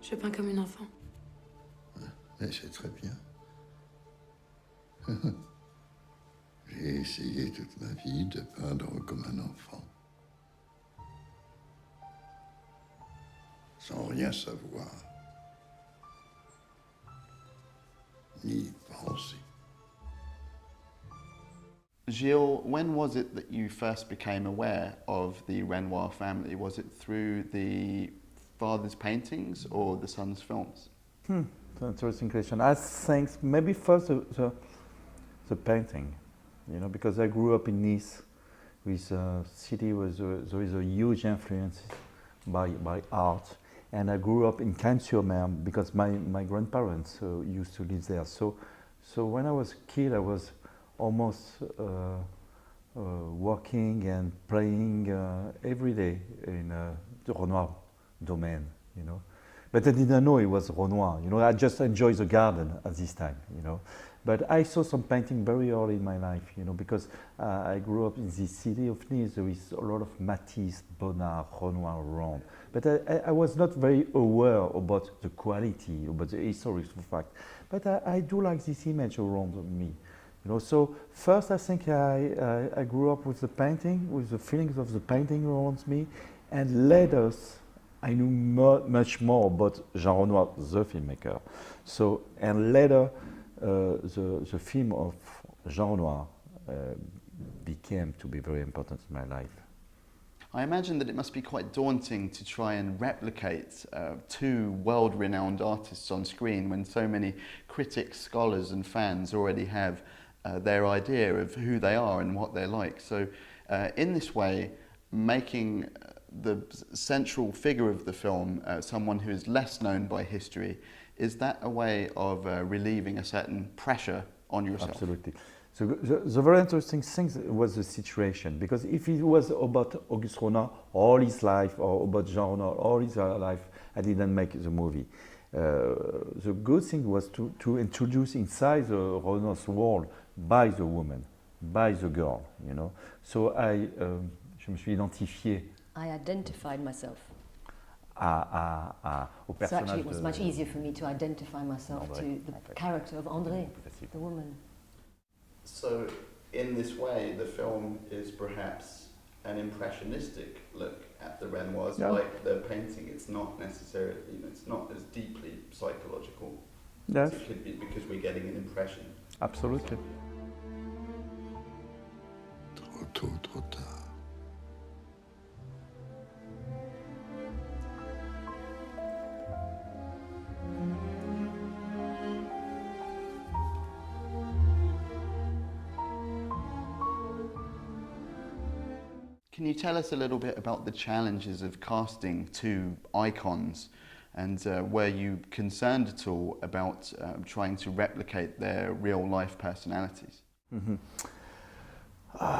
Je peins comme une enfant. Mais c'est très bien. J'ai essayé toute ma vie de peindre comme un enfant. Sans rien savoir. Ni penser. Gilles, when was it that you first became aware of the Renoir family? Was it through the father's paintings or the son's films? That's an interesting question. I think maybe first the painting, you know, because I grew up in Nice, with a city where there is a huge influence by art. And I grew up in Cannes-sur-Mer because my grandparents used to live there. So when I was a kid, I was almost working and playing every day in the Renoir domain, you know. But I didn't know it was Renoir, you know. I just enjoyed the garden at this time, you know. But I saw some painting very early in my life, you know, because I grew up in the city of Nice. There is a lot of Matisse, Bonnard, Renoir around. But I was not very aware about the quality, about the historical fact. But I do like this image around me. You know, so first I think I grew up with the painting, with the feelings of the painting around me, and later I knew much more about Jean Renoir, the filmmaker. So, and later the film of Jean Renoir became to be very important in my life. I imagine that it must be quite daunting to try and replicate two world-renowned artists on screen when so many critics, scholars and fans already have their idea of who they are and what they're like. So in this way, making the central figure of the film someone who is less known by history, is that a way of relieving a certain pressure on yourself? Absolutely. So the very interesting thing was the situation, because if it was about Auguste Renoir all his life, or about Jean Renoir all his life, I didn't make the movie. The good thing was to introduce inside the Renoir's world by the woman, by the girl, you know. So je me suis identifié. I identified myself. Au personnage. So actually it was much easier for me to identify myself to the character of André, the woman. So in this way, the film is perhaps an impressionistic look at the Renoirs, yeah. Like the painting. It's not necessarily, you know, it's not as deeply psychological Yes. as it could be, because we're getting an impression. Absolutely. Trop tôt, trop tard. Can you tell us a little bit about the challenges of casting two icons, and were you concerned at all about trying to replicate their real-life personalities? Mm-hmm.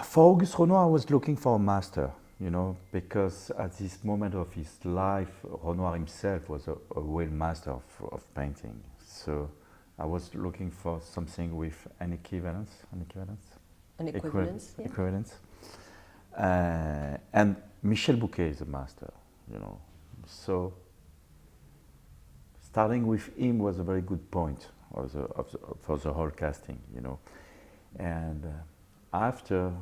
For Auguste Renoir, I was looking for a master, you know, because at this moment of his life, Renoir himself was a real master of painting. So I was looking for something with an equivalence. An equivalence, yeah. Equivalence. And Michel Bouquet is a master, you know. So starting with him was a very good point for the whole casting, you know. And after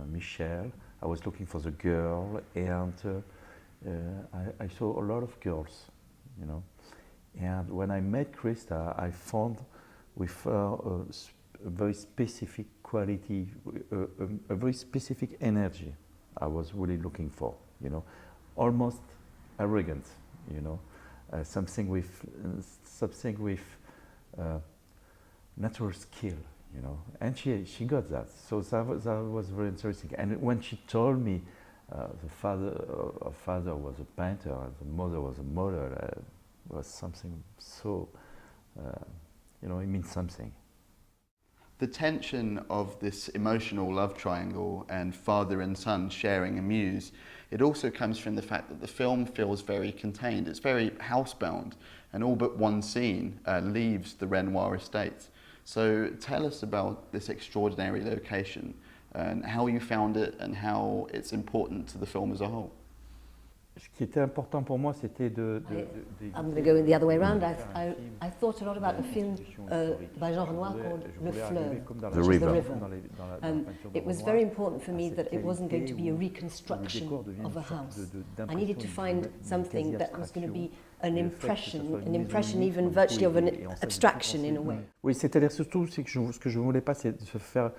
Michel, I was looking for the girl, and I saw a lot of girls, you know. And when I met Krista, I found with her a very specific quality, a very specific energy I was really looking for, you know, almost arrogant, you know, something with natural skill, you know, and she got that. So that was very interesting. And when she told me her father was a painter and the mother was a model, it was something so, you know, it means something. The tension of this emotional love triangle and father and son sharing a muse, it also comes from the fact that the film feels very contained. It's very housebound, and all but one scene leaves the Renoir estate. So tell us about this extraordinary location and how you found it and how it's important to the film as a whole. Ce qui était important pour moi, c'était I'm going to go the other way around. I thought a lot about a film by Jean Renoir called Le Fleuve, The which is River. the river. It was very important for me that it wasn't going to be a reconstruction of a house. I needed to find something that was going to be an impression even virtually of an abstraction in a way. Oui, c'est-à-dire surtout ce que je voulais pas, c'est de se faire.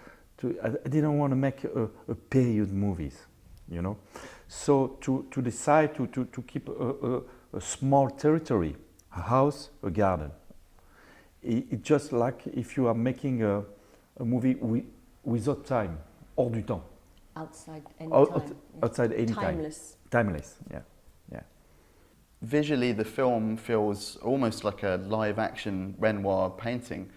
I didn't want to make a period movies, you know. So to decide to keep a small territory, a house, a garden. It's just like if you are making a movie without time, hors du temps. Outside any time. Outside any Timeless. time. Timeless, yeah. Visually, the film feels almost like a live-action Renoir painting.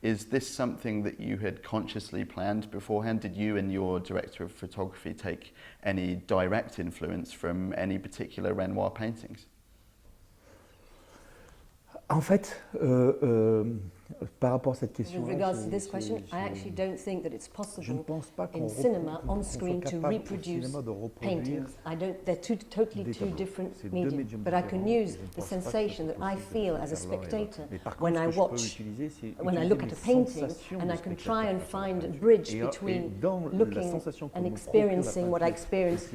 Is this something that you had consciously planned beforehand? Did you and your director of photography take any direct influence from any particular Renoir paintings? En fait, par rapport à cette question, With regards to this question, I actually don't think that it's je ne possible pense pas qu'on in cinema, on screen, to reproduce paintings. They're totally two different mediums. But I can use the sensation that I feel as a spectator when I watch, when I look at a painting, and I can try and find a bridge between looking and experiencing what I experience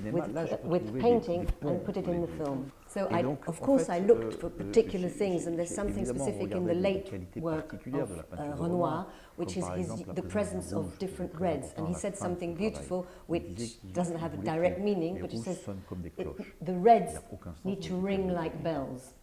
with painting and put it in the film. So of course I looked for particular things, and there's something specific in the late work of Renoir, which is the presence of different reds. And he said something beautiful, which doesn't have a direct meaning, but he says the reds need to ring like bells.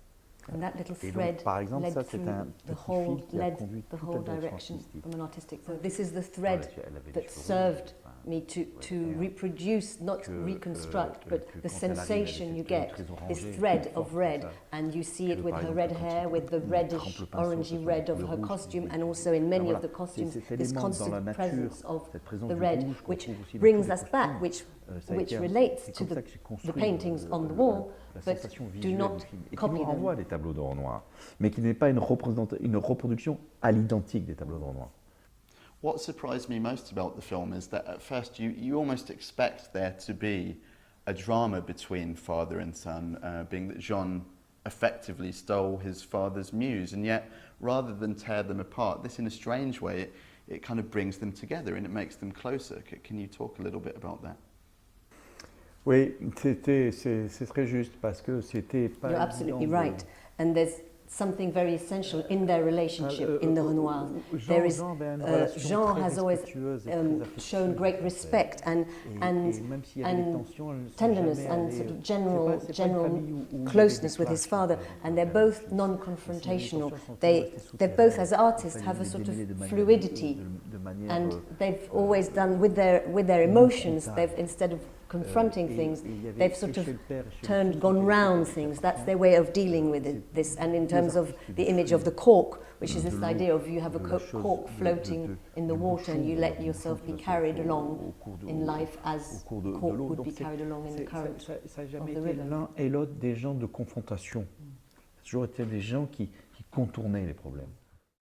And that little thread led through the whole direction from an artistic. So this is the thread that served me to reproduce, not reconstruct, but the sensation you get, this thread of red, and you see it with her red hair, with the reddish, orangey red of her costume, and also in many of the costumes, this constant presence of the red, which brings us back, which relates to the paintings on the wall, but do not copy them. renvoie des tableaux de Renoir, mais qui n'est pas une reproduction à l'identique des tableaux de Renoir. What surprised me most about the film is that at first you almost expect there to be a drama between father and son, being that Jean effectively stole his father's muse, and yet rather than tear them apart, this in a strange way, it kind of brings them together and it makes them closer. Can you talk a little bit about that? Oui, c'est très juste parce que c'était pas. You're absolutely right, and there's something very essential in their relationship in the Renoir. There is Jean has always shown great respect and tenderness and sort of general closeness with his father, and they're both non-confrontational. They both, as artists, have a sort of fluidity, and they've always done with their emotions. They've, instead of confronting things, they've sort of gone round things. That's their way of dealing with this. And in terms of the image of the cork, which is this idea of you have a cork floating in the water and you let yourself be carried along in life as cork would be carried along in the current of the river. L'un et l'autre des gens de confrontation. Ça a toujours été des gens qui contournaient les problèmes.